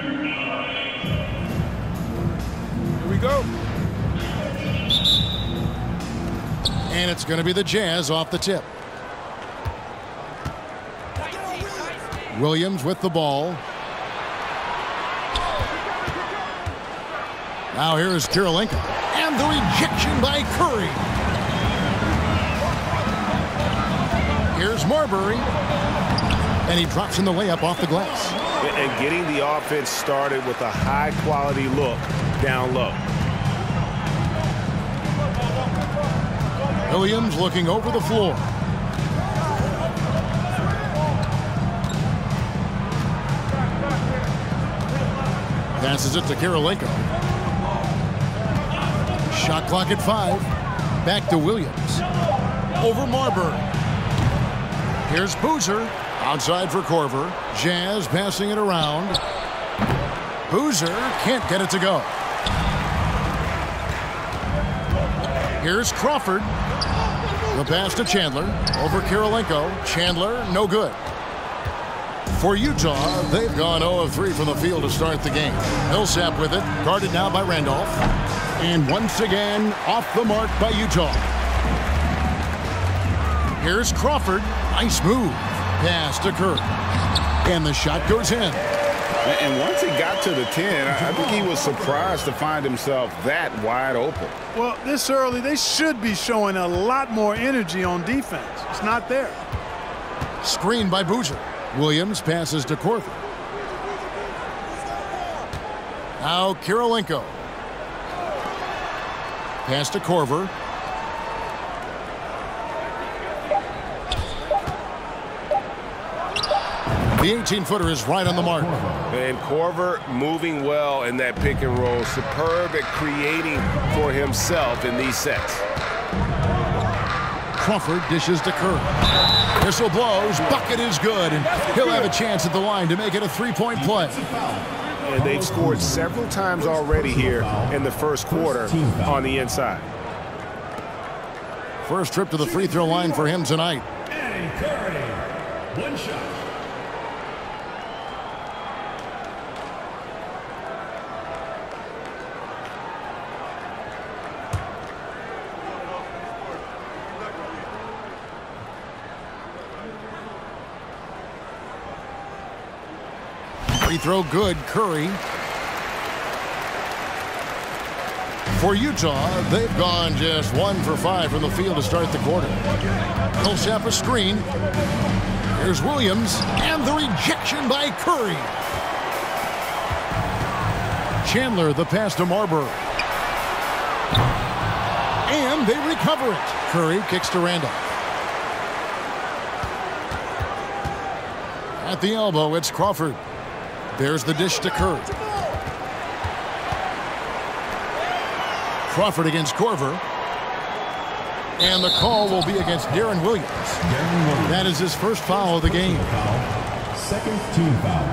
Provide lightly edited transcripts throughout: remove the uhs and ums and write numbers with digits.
Here we go. And it's going to be the Jazz off the tip. Williams with the ball. Now here is Kirilenko. And the rejection by Curry. Here's Marbury. And he drops in the layup off the glass. And getting the offense started with a high-quality look down low. Williams looking over the floor. Passes it to Kirilenko. Shot clock at 5. Back to Williams. Over Marbury. Here's Boozer. Outside for Korver. Jazz passing it around. Boozer can't get it to go. Here's Crawford. The pass to Chandler. Over Kirilenko. Chandler, no good. For Utah, they've gone 0 of 3 from the field to start the game. Millsap with it. Guarded now by Randolph. And once again, off the mark by Utah. Here's Crawford. Nice move. Pass to Curry. And the shot goes in. And once he got to the 10, I think he was surprised to find himself that wide open. Well, this early, they should be showing a lot more energy on defense. It's not there. Screen by Boozer. Williams passes to Korver. Now Kirilenko. Pass to Korver. The 18-footer is right on the mark. And Korver moving well in that pick and roll. Superb at creating for himself in these sets. Crawford dishes to Curry. Whistle blows. Bucket is good. And he'll have a chance at the line to make it a three-point play. And they've scored several times already here in the first quarter on the inside. First trip to the free throw line for him tonight. And Curry. One shot. Free throw good. Curry. For Utah, they've gone just 1 for 5 from the field to start the quarter. Millsap a screen. Here's Williams. And the rejection by Curry. Chandler the pass to Marbury. And they recover it. Curry kicks to Randolph. At the elbow, it's Crawford. There's the dish to Curry. Crawford against Korver. And the call will be against Deron Williams. That is his first foul of the game. Second team foul.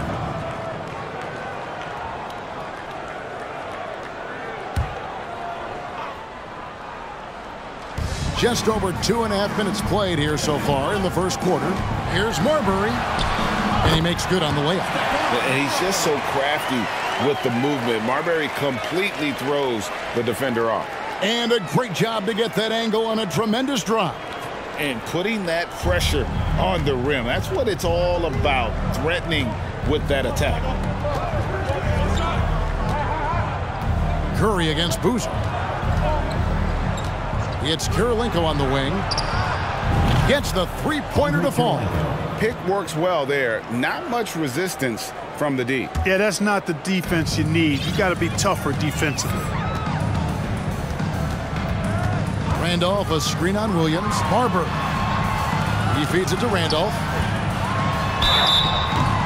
Just over 2.5 minutes played here so far in the first quarter. Here's Marbury. And he makes good on the layup. And he's just so crafty with the movement. Marbury completely throws the defender off. And a great job to get that angle on a tremendous drop. And putting that pressure on the rim. That's what it's all about, threatening with that attack. Curry against Boozer. It's Kirilenko on the wing. Gets the three-pointer to fall. Pick works well there. Not much resistance from the D. Yeah, that's not the defense you need. You got to be tougher defensively. Randolph, a screen on Williams. Marbury. He feeds it to Randolph.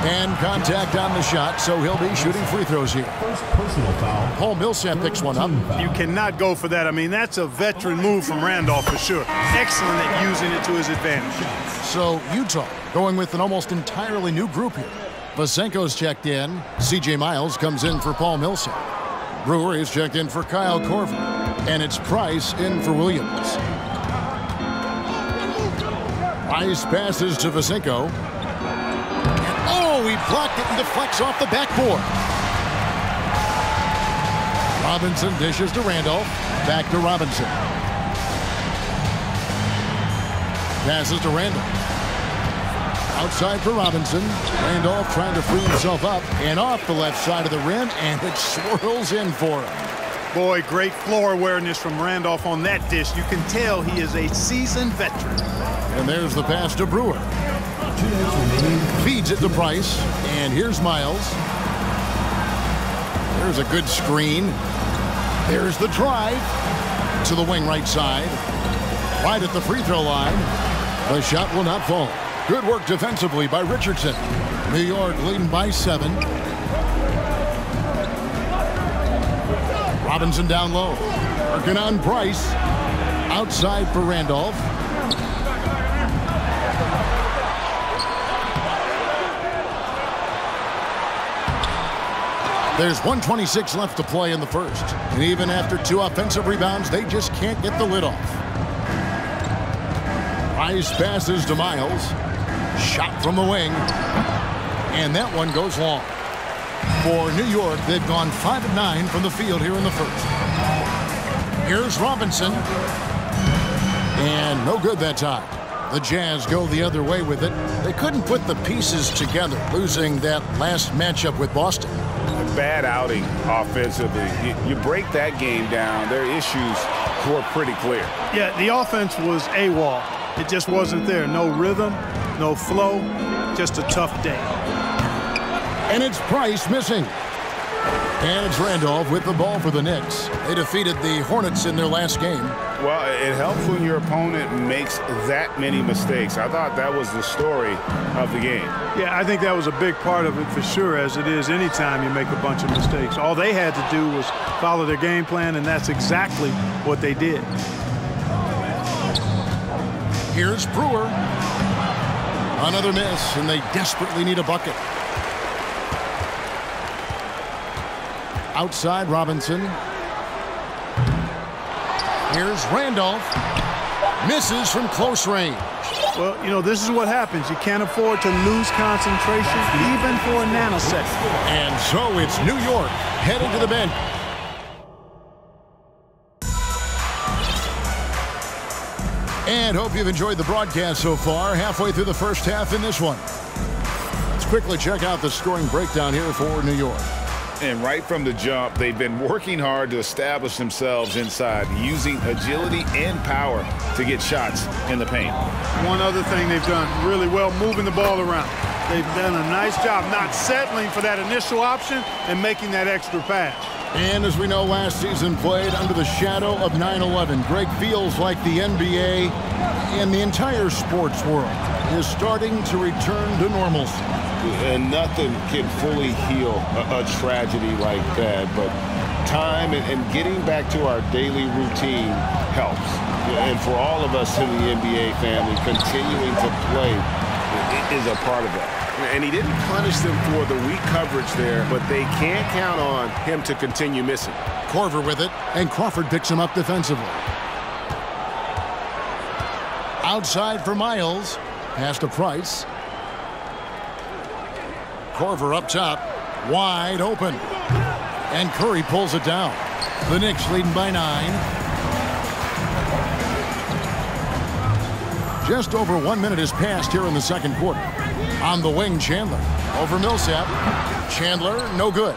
And contact on the shot, so he'll be shooting free throws here. First personal foul. Paul Millsap picks one up. You cannot go for that. I mean, that's a veteran move from Randolph for sure. Excellent at using it to his advantage. So Utah going with an almost entirely new group here. Vasenko's checked in. C.J. Miles comes in for Paul Millsap. Brewer is checked in for Kyle Korver. And it's Price in for Williams. Price passes to Vasenko. Oh, he blocked it and deflects off the backboard. Robinson dishes to Randolph. Back to Robinson. Passes to Randolph. Outside for Robinson. Randolph trying to free himself up and off the left side of the rim, and it swirls in for him. Boy, great floor awareness from Randolph on that dish. You can tell he is a seasoned veteran. And there's the pass to Brewer. Feeds it to Price, and here's Miles. There's a good screen. There's the drive to the wing right side. Right at the free throw line. The shot will not fall. Good work defensively by Richardson. New York leading by 7. Robinson down low. Working on Price. Outside for Randolph. There's 1:26 left to play in the first. And even after 2 offensive rebounds, they just can't get the lid off. Price passes to Miles. Shot from the wing. And that one goes long. For New York, they've gone 5 of 9 from the field here in the first. Here's Robinson. And no good that time. The Jazz go the other way with it. They couldn't put the pieces together, losing that last matchup with Boston. Bad outing offensively. You break that game down, their issues were pretty clear. Yeah, the offense was AWOL. It just wasn't there. No rhythm, no flow, just a tough day. And it's Price missing. And it's Randolph with the ball for the Knicks. They defeated the Hornets in their last game. Well, it helps when your opponent makes that many mistakes. I thought that was the story of the game. Yeah, I think that was a big part of it for sure, as it is anytime you make a bunch of mistakes. All they had to do was follow their game plan, and that's exactly what they did. Here's Brewer. Another miss, and they desperately need a bucket. Outside Robinson. Here's Randolph. Misses from close range. Well, you know, this is what happens. You can't afford to lose concentration even for a nanosecond. And so it's New York heading to the bench. And hope you've enjoyed the broadcast so far. Halfway through the first half in this one. Let's quickly check out the scoring breakdown here for New York. And right from the jump, they've been working hard to establish themselves inside, using agility and power to get shots in the paint. One other thing they've done really well, moving the ball around. They've done a nice job not settling for that initial option and making that extra pass. And as we know, last season played under the shadow of 9/11. Greg, feels like the NBA and the entire sports world is starting to return to normalcy. And nothing can fully heal a tragedy like that, but time and getting back to our daily routine helps. And for all of us in the NBA family, continuing to play is a part of that. And he didn't punish them for the weak coverage there, but they can't count on him to continue missing. Korver with it, and Crawford picks him up defensively. Outside for Miles. Pass to Price. Korver up top, wide open. And Curry pulls it down. The Knicks leading by 9. Just over 1 minute has passed here in the second quarter. On the wing, Chandler. Over Millsap. Chandler, no good.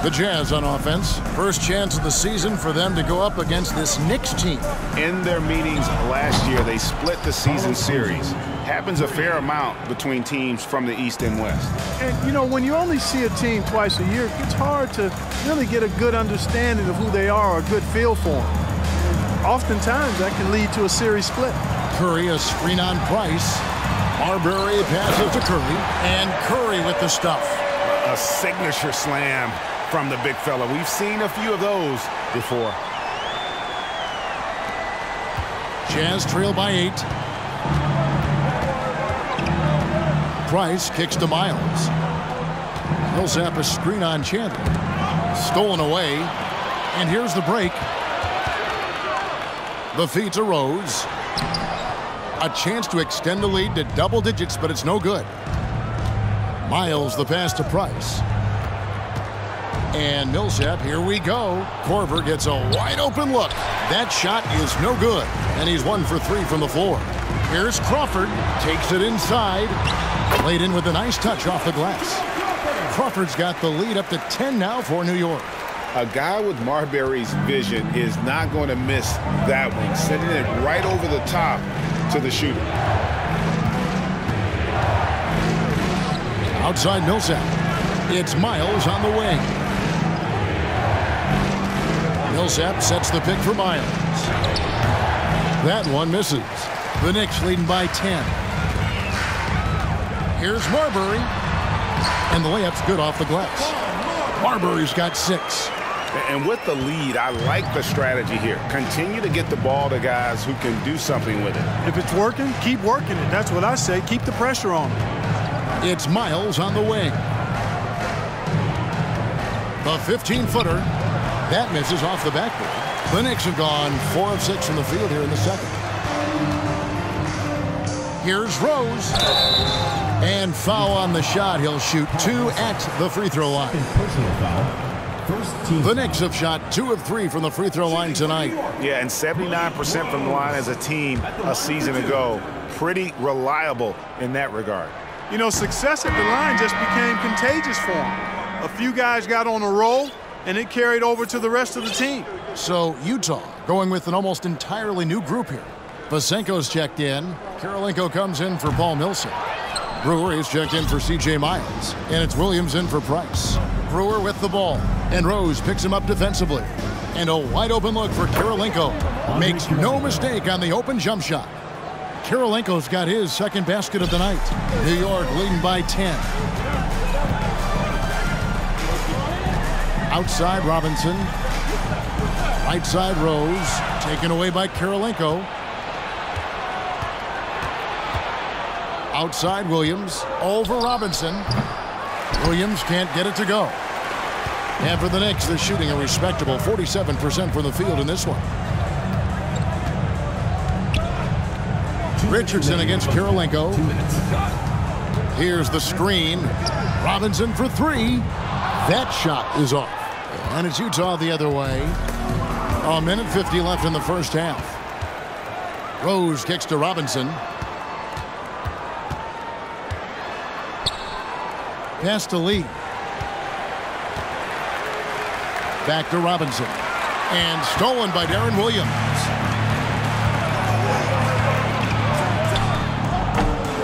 The Jazz on offense. First chance of the season for them to go up against this Knicks team. In their meetings last year, they split the season series. Happens a fair amount between teams from the East and West. And, you know, when you only see a team twice a year, it's hard to really get a good understanding of who they are or a good feel for them. And oftentimes, that can lead to a series split. Curry, a screen on Price. Marbury passes to Curry. And Curry with the stuff. A signature slam from the big fella. We've seen a few of those before. Jazz trail by 8. Price kicks to Miles. Millsap a screen on Chandler. Stolen away. And here's the break. The feed to Rose. A chance to extend the lead to double digits, but it's no good. Miles the pass to Price. And Millsap, here we go. Korver gets a wide open look. That shot is no good. And he's 1 for 3 from the floor. Here's Crawford. Takes it inside. Laid in with a nice touch off the glass. Crawford's got the lead up to 10 now for New York. A guy with Marbury's vision is not going to miss that one. Sending it right over the top to the shooter. Outside Millsap. It's Miles on the wing. Millsap sets the pick for Miles. That one misses. The Knicks leading by 10. Here's Marbury. And the layup's good off the glass. Marbury's got 6. And with the lead, I like the strategy here. Continue to get the ball to guys who can do something with it. If it's working, keep working it. That's what I say. Keep the pressure on him. It's Miles on the wing. The 15-footer. That misses off the backboard. The Knicks have gone 4 of 6 from the field here in the second. Here's Rose. And foul on the shot. He'll shoot 2 at the free throw line. Personal foul. First team. The Knicks have shot 2 of 3 from the free throw line tonight. Yeah, and 79% from the line as a team a season ago. Pretty reliable in that regard. You know, success at the line just became contagious for him. A few guys got on a roll, and it carried over to the rest of the team. So Utah going with an almost entirely new group here. Vasenko's checked in. Kirilenko comes in for Paul Millsap. Brewer is checked in for C.J. Miles. And it's Williams in for Price. Brewer with the ball. And Rose picks him up defensively. And a wide open look for Kirilenko. Makes no mistake on the open jump shot. Kirilenko's got his second basket of the night. New York leading by 10. Outside Robinson. Right side Rose. Taken away by Kirilenko. Outside Williams. Over Robinson. Williams can't get it to go. And for the Knicks, they're shooting a respectable 47% from the field in this one. Richardson against Kirilenko. Here's the screen. Robinson for 3. That shot is off. And it's Utah the other way. A minute 50 left in the first half. Rose kicks to Robinson. Pass to Lee. Back to Robinson. And stolen by Deron Williams.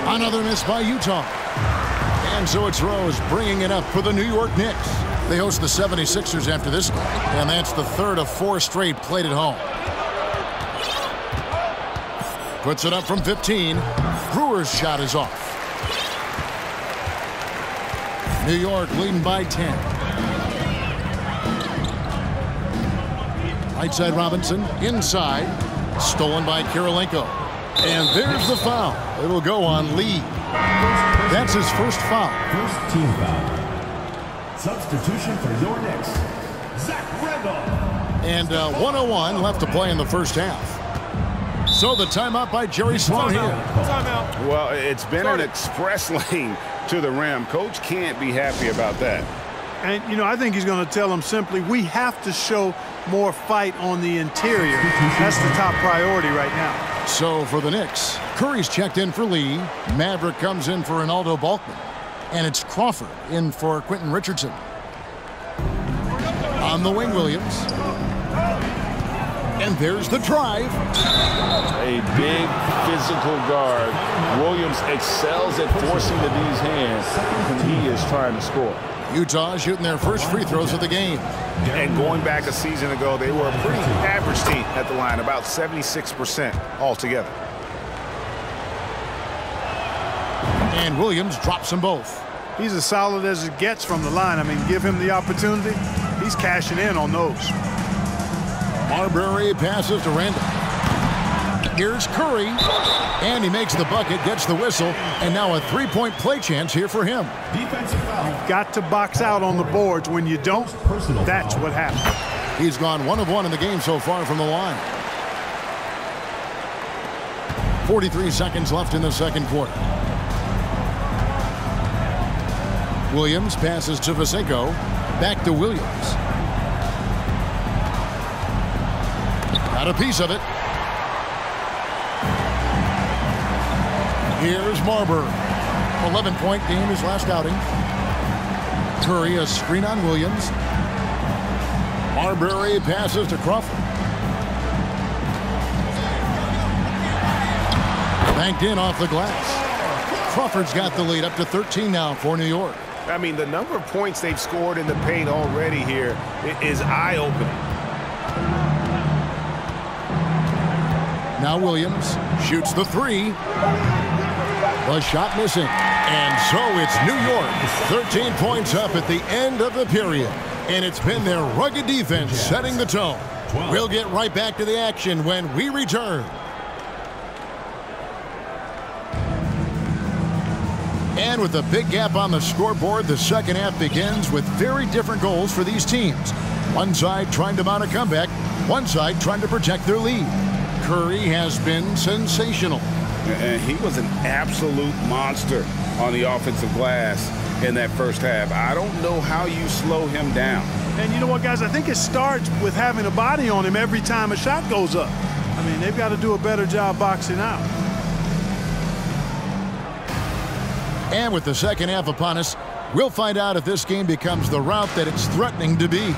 Another miss by Utah. And so it's Rose bringing it up for the New York Knicks. They host the 76ers after this game. And that's the third of 4 straight played at home. Puts it up from 15. Brewer's shot is off. New York leading by 10. Right side Robinson. Inside. Stolen by Kirilenko. And there's the foul. It'll go on Lee. That's his first foul. First team foul. Substitution for your Knicks, Zach Randolph. And 1:01 left to play in the first half. So the timeout by Jerry Sloan here. Timeout. Well, it's been an express lane to the rim. Coach can't be happy about that. And, you know, I think he's going to tell them simply, we have to show more fight on the interior. That's the top priority right now. So for the Knicks, Curry's checked in for Lee. Maverick comes in for Ronaldo Balkman. And it's Crawford in for Quentin Richardson. On the wing, Williams. And there's the drive. A big physical guard. Williams excels at forcing the D's hands when he is trying to score. Utah shooting their first free throws of the game. And going back a season ago, they were a pretty average team at the line, about 76% altogether. And Williams drops them both. He's as solid as it gets from the line. I mean, give him the opportunity. He's cashing in on those. Marbury passes to Randolph. Here's Curry. And he makes the bucket, gets the whistle, and now a three-point play chance here for him. Defensive foul. You've got to box out on the boards. When you don't, that's what happens. He's gone 1 of 1 in the game so far from the line. 43 seconds left in the second quarter. Williams passes to Vasenko. Back to Williams. Got a piece of it. Here's Marbury. 11-point game his last outing. Curry a screen on Williams. Marbury passes to Crawford. Banked in off the glass. Crawford's got the lead up to 13 now for New York. I mean, the number of points they've scored in the paint already here is eye-opening. Now Williams shoots the three. The shot missing. And so it's New York. 13 points up at the end of the period. And it's been their rugged defense setting the tone. We'll get right back to the action when we return. And with a big gap on the scoreboard, the second half begins with very different goals for these teams. One side trying to mount a comeback, one side trying to protect their lead. Curry has been sensational. And he was an absolute monster on the offensive glass in that first half. I don't know how you slow him down. And you know what, guys? I think it starts with having a body on him every time a shot goes up. I mean, they've got to do a better job boxing out. And with the second half upon us, we'll find out if this game becomes the route that it's threatening to be.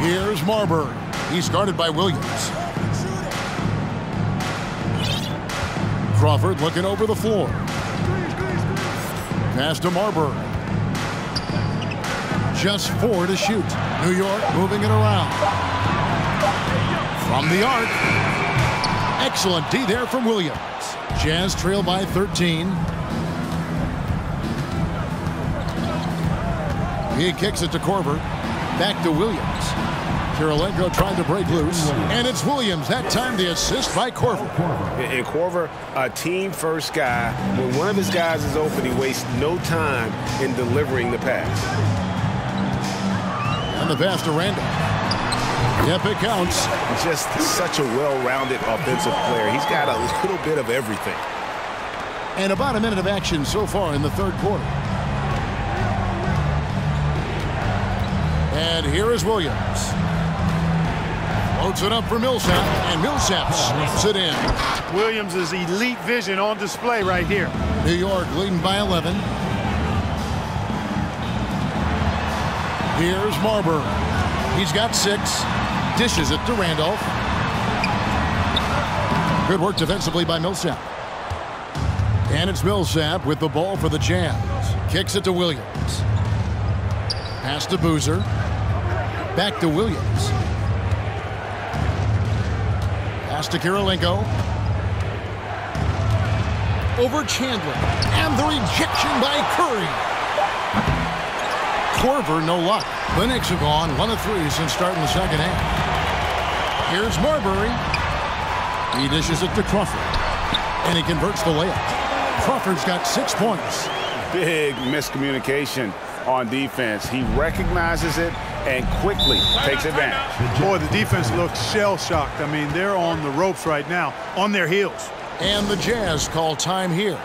Here's Marbury. He's guarded by Williams. Crawford looking over the floor. Pass to Marbury. Just 4 to shoot. New York moving it around. From the arc. Excellent D there from Williams. Jazz trail by 13. He kicks it to Korver. Back to Williams. Kirilenko trying to break loose. And it's Williams. That time the assist by Korver. And Korver, a team-first guy. When one of his guys is open, he wastes no time in delivering the pass. And the pass to Randolph. Yep, it counts. Just such a well-rounded offensive player. He's got a little bit of everything. And about a minute of action so far in the third quarter. And here is Williams. Floats it up for Millsap, and Millsap slips it in. Williams' elite vision on display right here. New York leading by 11. Here's Marbury. He's got 6. Dishes it to Randolph. Good work defensively by Millsap. And it's Millsap with the ball for the Jazz. Kicks it to Williams. Pass to Boozer. Back to Williams. Pass to Kirilenko. Over Chandler. And the rejection by Curry. Korver, no luck. The Knicks have gone 1 of 3 since starting the second half. Here's Marbury. He dishes it to Crawford. And he converts the layup. Crawford's got 6 points. Big miscommunication on defense. He recognizes it and quickly takes advantage. Boy, the defense looks shell-shocked. I mean, they're on the ropes right now, on their heels. And the Jazz call time here.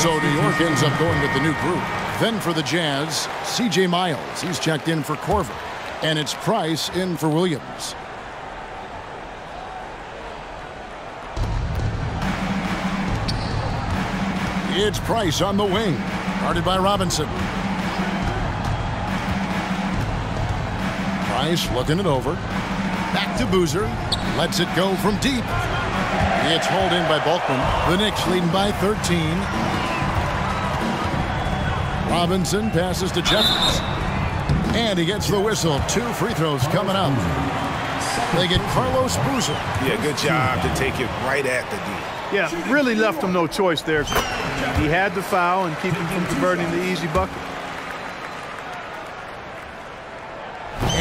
So New York ends up going with the new group. Then for the Jazz, C.J. Miles. He's checked in for Korver. And it's Price in for Williams. It's Price on the wing. Guarded by Robinson. Price looking it over. Back to Boozer. Lets it go from deep. It's hauled in by Bulkman. The Knicks leading by 13. Robinson passes to Jeffers. And he gets the whistle. 2 free throws coming up. They get Carlos Boozer. Yeah, good job to take it right at the D. Yeah, really left him no choice there. He had to foul and keep him from converting the easy bucket.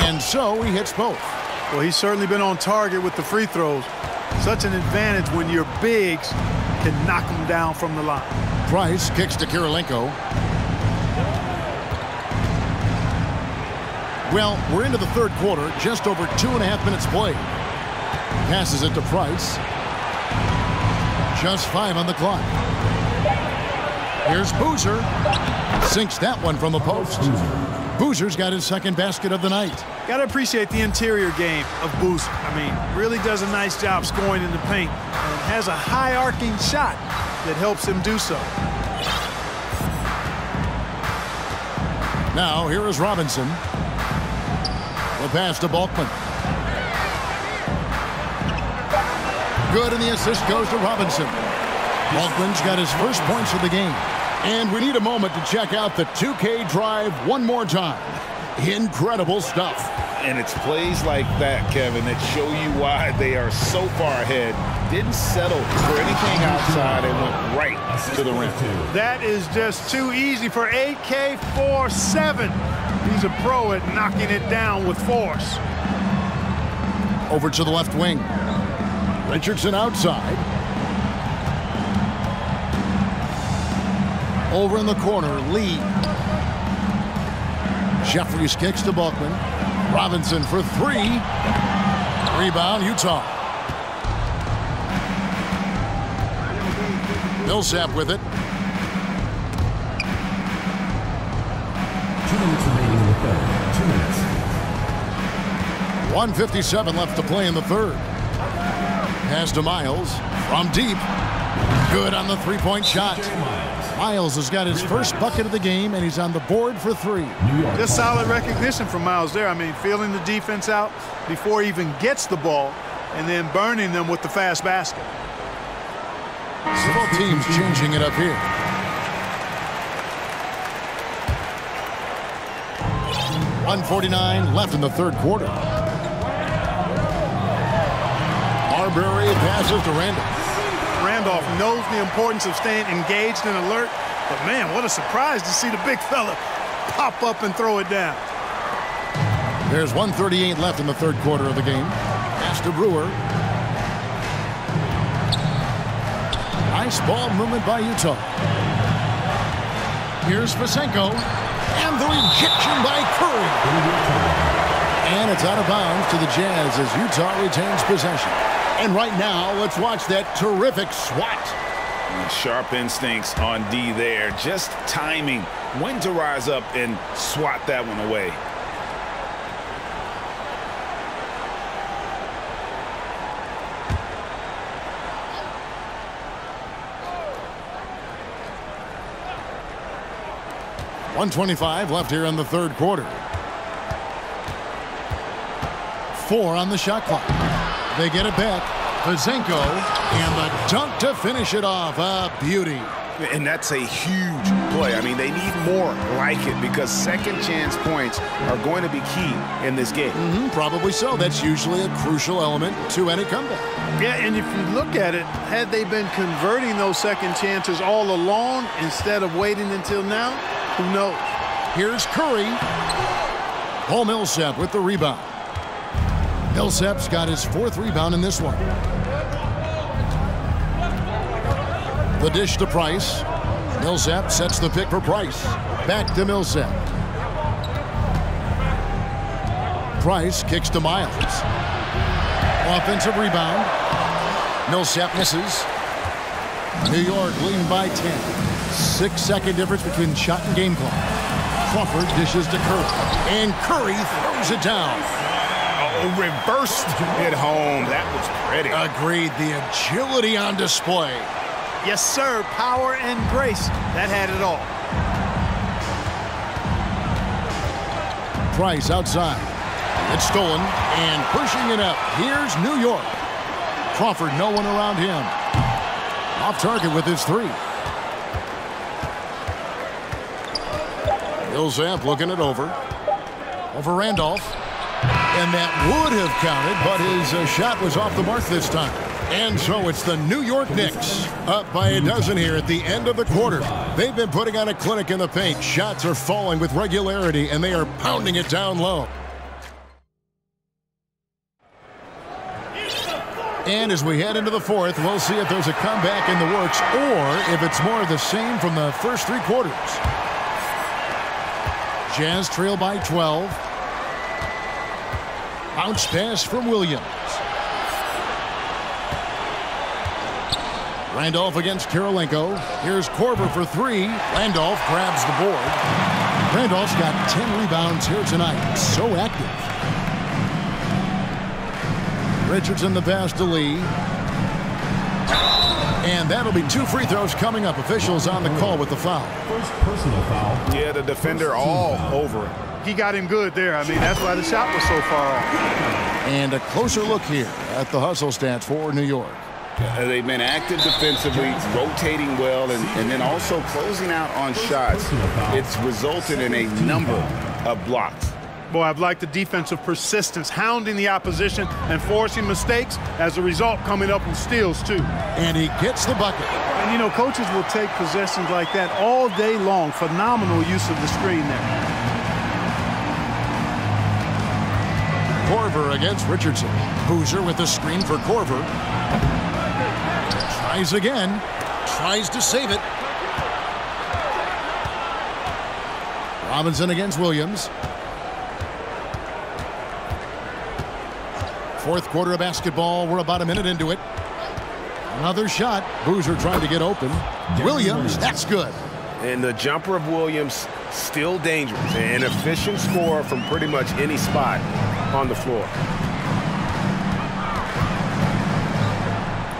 And so he hits both. Well, he's certainly been on target with the free throws. Such an advantage when your bigs can knock them down from the line. Price kicks to Kirilenko. Well, we're into the third quarter, just over 2.5 minutes played. Passes it to Price. Just 5 on the clock. Here's Boozer. Sinks that one from the post. Boozer's got his second basket of the night. Got to appreciate the interior game of Boozer. I mean, really does a nice job scoring in the paint and has a high arcing shot that helps him do so. Now, here is Robinson. The pass to Balkman. Good, and the assist goes to Robinson. Balkman's got his first points of the game. And we need a moment to check out the 2K drive one more time. Incredible stuff. And it's plays like that, Kevin, that show you why they are so far ahead. Didn't settle for anything outside and went right to the rim. That is just too easy for AK-47. He's a pro at knocking it down with force. Over to the left wing. Richardson outside. Over in the corner, Lee. Jeffries kicks to Balkman. Robinson for 3. Rebound, Utah. Millsap with it. 2 minutes remaining in the third. 2 minutes. 1:57 left to play in the third. Pass to Miles from deep. Good on the three-point shot. Miles has got his first bucket of the game, and he's on the board for 3. Just solid recognition from Miles there. I mean, feeling the defense out before he even gets the ball and then burning them with the fast basket. Both teams changing it up here. .149 left in the third quarter. Marbury passes to Randolph. Randolph knows the importance of staying engaged and alert, but man, what a surprise to see the big fella pop up and throw it down. There's 1:38 left in the third quarter of the game. Pass to Brewer. Nice ball movement by Utah. Here's Vasenko. And the rejection by Curry. And it's out of bounds to the Jazz as Utah retains possession. And right now, let's watch that terrific swat. Sharp instincts on D there. Just timing when to rise up and swat that one away. .125 left here in the third quarter. 4 on the shot clock. They get it back. Vasenko and the dunk to finish it off. A beauty. And that's a huge play. I mean, they need more like it because second chance points are going to be key in this game. Probably so. That's usually a crucial element to any comeback. Yeah, and if you look at it, had they been converting those second chances all along instead of waiting until now, who knows? Here's Curry. Paul Millsap with the rebound. Millsap's got his 4th rebound in this one. The dish to Price. Millsap sets the pick for Price. Back to Millsap. Price kicks to Miles. Offensive rebound. Millsap misses. New York leading by 10. 6-second difference between shot and game clock. Crawford dishes to Curry. And Curry throws it down. Reversed it home. That was pretty. Agreed. The agility on display. Yes, sir. Power and grace. That had it all. Price outside. It's stolen and pushing it up. Here's New York. Crawford, no one around him. Off target with his 3. Millsap looking it over. Over Randolph. And that would have counted, but his shot was off the mark this time. And so it's the New York Knicks up by a dozen here at the end of the quarter. They've been putting on a clinic in the paint. Shots are falling with regularity, and they are pounding it down low. And as we head into the fourth, we'll see if there's a comeback in the works or if it's more of the same from the first 3 quarters. Jazz trail by 12. Bounce pass from Williams. Randolph against Kirilenko. Here's Korver for three. Randolph grabs the board. Randolph's got 10 rebounds here tonight. So active. Richardson the pass to Lee. And that'll be 2 free throws coming up. Officials on the call with the foul. First personal foul. Yeah, the defender all over it. He got him good there. I mean, that's why the shot was so far off. And a closer look here at the hustle stats for New York. They've been active defensively, rotating well, and then also closing out on shots. It's resulted in a number of blocks. Boy, I've liked the defensive persistence, hounding the opposition and forcing mistakes. As a result, coming up with steals, too. And he gets the bucket. And, you know, coaches will take possessions like that all day long. Phenomenal use of the screen there. Korver against Richardson. Boozer with the screen for Korver. Tries again. Tries to save it. Robinson against Williams. Fourth quarter of basketball. We're about a minute into it. Another shot. Boozer trying to get open. Williams, that's good. And the jumper of Williams still dangerous. An efficient scorer from pretty much any spot on the floor.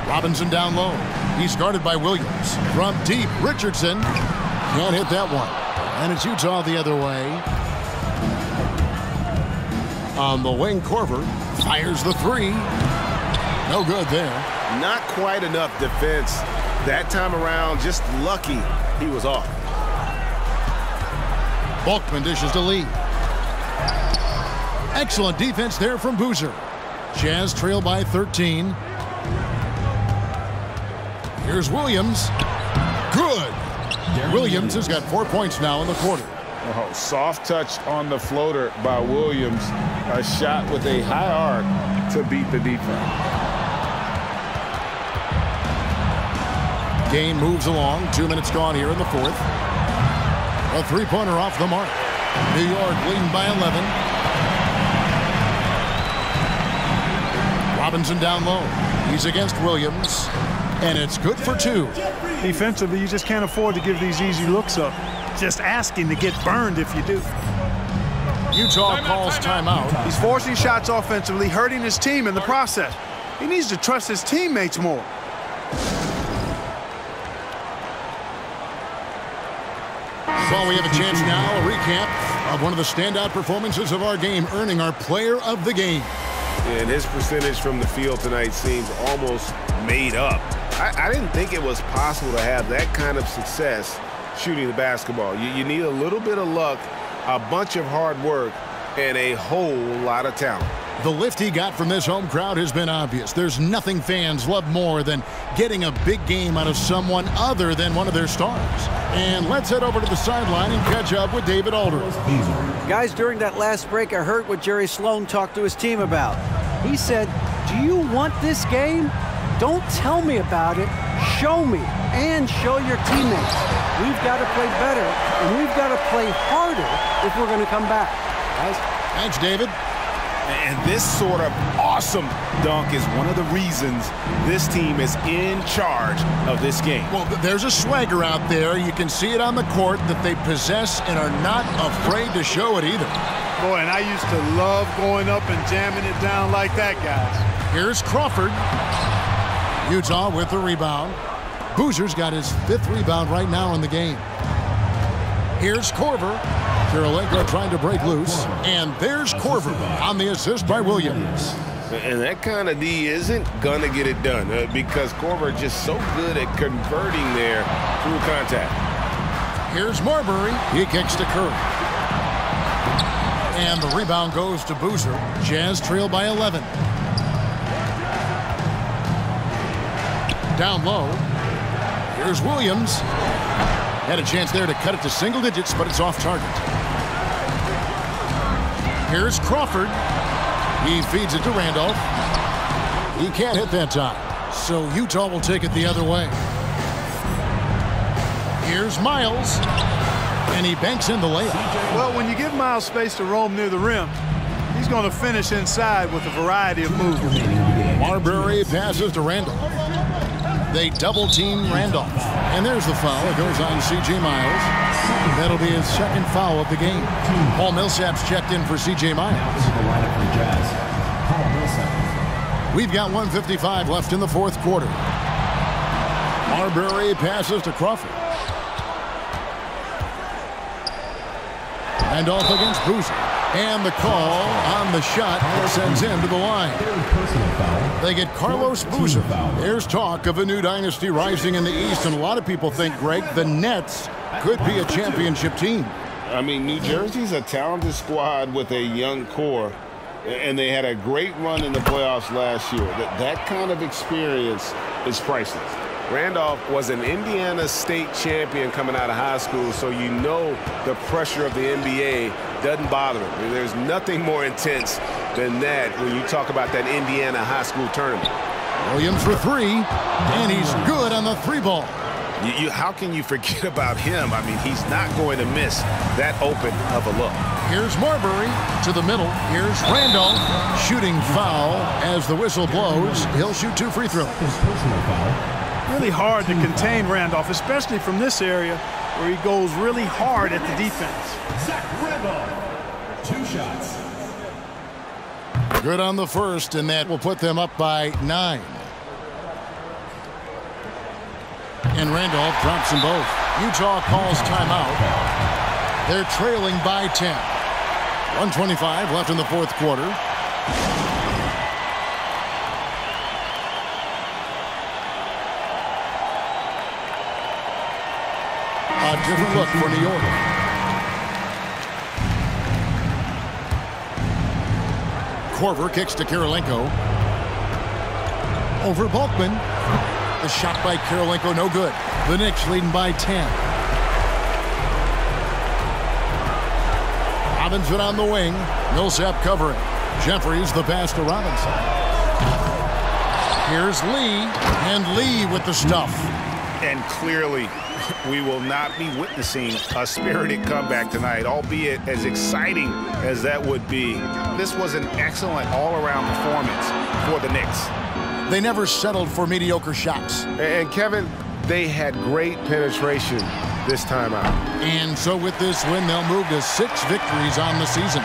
Robinson down low. He's guarded by Williams. From deep, Richardson can't hit that one. And it's Utah the other way. On the wing, Korver fires the three. No good there. Not quite enough defense that time around. Just lucky he was off. Bulkman dishes to Lee. Excellent defense there from Boozer. Jazz trail by 13. Here's Williams. Good. Williams has got 4 points now in the quarter. Oh, soft touch on the floater by Williams. A shot with a high arc to beat the defense. Game moves along. 2 minutes gone here in the fourth. A three-pointer off the mark. New York leading by 11. Robinson down low. He's against Williams. And it's good for 2. Defensively, you just can't afford to give these easy looks up. Just asking to get burned if you do. Utah calls timeout. He's forcing shots offensively, hurting his team in the process. He needs to trust his teammates more. Well, we have a chance now, a recap of one of the standout performances of our game, earning our player of the game. And his percentage from the field tonight seems almost made up. I didn't think it was possible to have that kind of success shooting the basketball. You need a little bit of luck, a bunch of hard work, and a whole lot of talent. The lift he got from this home crowd has been obvious. There's nothing fans love more than getting a big game out of someone other than one of their stars. And let's head over to the sideline and catch up with David Aldridge. Guys, during that last break, I heard what Jerry Sloan talked to his team about. He said, "Do you want this game? Don't tell me about it. Show me and show your teammates. We've got to play better, and we've got to play harder if we're going to come back." Guys. Thanks, David. And this sort of awesome dunk is one of the reasons this team is in charge of this game. Well, there's a swagger out there. You can see it on the court that they possess and are not afraid to show it either. Boy, and I used to love going up and jamming it down like that, guys. Here's Crawford. Utah with the rebound. Boozer's got his 5th rebound right now in the game. Here's Korver. Kirilenko trying to break loose. And there's Korver on the assist by Williams. And that kind of D isn't going to get it done because Korver is just so good at converting there through contact. Here's Marbury. He kicks to Curry. And the rebound goes to Boozer. Jazz trail by 11. Down low. Here's Williams. Had a chance there to cut it to single digits, but it's off target. Here's Crawford. He feeds it to Randolph. He can't hit that time. So Utah will take it the other way. Here's Miles. And he banks in the layup. Well, when you give Miles space to roam near the rim, He's going to finish inside with a variety of moves. Marbury passes to Randolph. They double-team Randolph. And there's the foul. It goes on C.J. Miles. That'll be his second foul of the game. Paul Millsap's checked in for C.J. Miles. We've got 1:55 left in the fourth quarter. Marbury passes to Crawford. Randolph against Boozer. And the call on the shot that sends him to the line. They get Carlos Boozer. There's talk of a new dynasty rising in the East, and a lot of people think, Greg, the Nets could be a championship team. I mean, New Jersey's a talented squad with a young core, and they had a great run in the playoffs last year. That kind of experience is priceless. Randolph was an Indiana State champion coming out of high school, so you know the pressure of the NBA doesn't bother him. I mean, there's nothing more intense than that when you talk about that Indiana high school tournament. Williams for three, and he's good on the three ball. How can you forget about him? I mean, he's not going to miss that open of a look. Here's Marbury to the middle. Here's Randolph. Shooting foul as the whistle blows. He'll shoot 2 free throws. Really hard to contain Randolph, especially from this area where he goes really hard at the defense. Zach Randolph, 2 shots. Good on the first, and that will put them up by 9. And Randolph drops them both. Utah calls timeout. They're trailing by 10. 1:25 left in the fourth quarter. A different look for New York. Korver kicks to Kirilenko. Over Bulkman. The shot by Kirilenko, no good. The Knicks leading by 10. Robinson on the wing. Millsap covering. Jeffries the pass to Robinson. Here's Lee. And Lee with the stuff. And clearly, we will not be witnessing a spirited comeback tonight, albeit as exciting as that would be. This was an excellent all-around performance for the Knicks. They never settled for mediocre shots. And Kevin, they had great penetration this time out. And so with this win, they'll move to 6 victories on the season.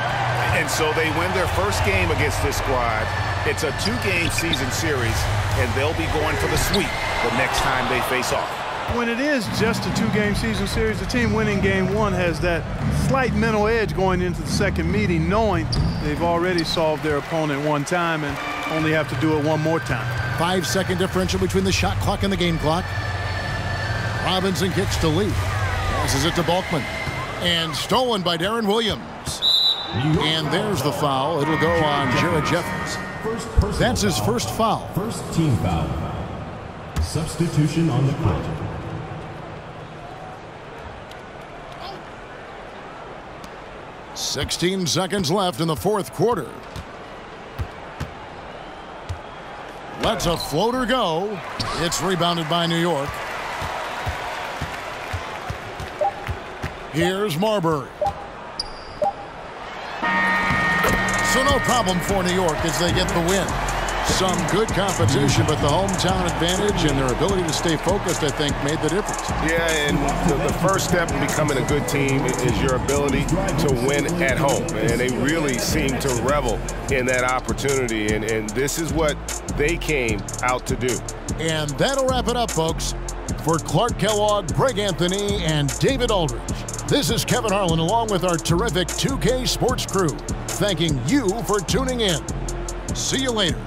And so they win their first game against this squad. It's a 2-game season series, and they'll be going for the sweep the next time they face off. When it is just a 2-game season series, the team winning game 1 has that slight mental edge going into the second meeting, knowing they've already solved their opponent one time and only have to do it one more time. 5-second differential between the shot clock and the game clock. Robinson kicks to Lee. Passes it to Bulkman. And stolen by Deron Williams. And there's the foul. It'll go on Jared Jeffries. That's his first foul. First team foul. Substitution on the court. $16 seconds left in the fourth quarter. Lets a floater go. It's rebounded by New York. Here's Marbury. So no problem for New York as they get the win. Some good competition, but the hometown advantage and their ability to stay focused, I think, made the difference. Yeah, and the first step in becoming a good team is your ability to win at home. And they really seem to revel in that opportunity. And this is what they came out to do. And that'll wrap it up, folks. For Clark Kellogg, Greg Anthony, and David Aldridge, this is Kevin Harlan along with our terrific 2K Sports crew, thanking you for tuning in. See you later.